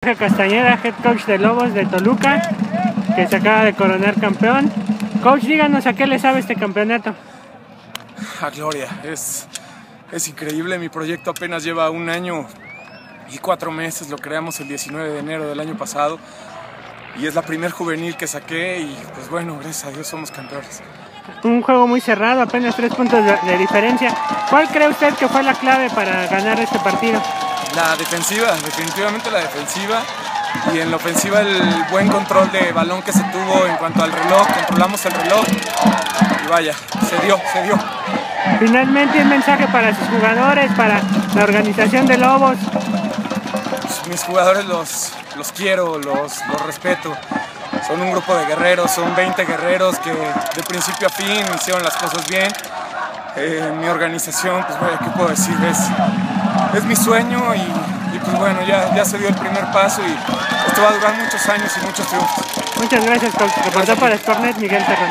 Castañeda, head coach de Lobos de Toluca, que se acaba de coronar campeón. Coach, díganos a qué le sabe este campeonato. A gloria, es increíble. Mi proyecto apenas lleva 1 año y 4 meses, lo creamos el 19 de enero del año pasado y es la primer juvenil que saqué y pues bueno, gracias a Dios somos campeones. Un juego muy cerrado, apenas 3 puntos de diferencia. ¿Cuál cree usted que fue la clave para ganar este partido? La defensiva, definitivamente la defensiva, y en la ofensiva el buen control de balón que se tuvo en cuanto al reloj. Controlamos el reloj y vaya, se dio. Finalmente, un mensaje para sus jugadores, para la organización de Lobos. Pues, mis jugadores los quiero, los respeto. Son un grupo de guerreros, son 20 guerreros que de principio a fin hicieron las cosas bien. Mi organización, pues vaya, ¿qué puedo decir? Es mi sueño y pues bueno, ya se dio el primer paso y esto va a durar muchos años y muchos triunfos. Muchas gracias, coach. Reportó para Sportnet Miguel Terrón.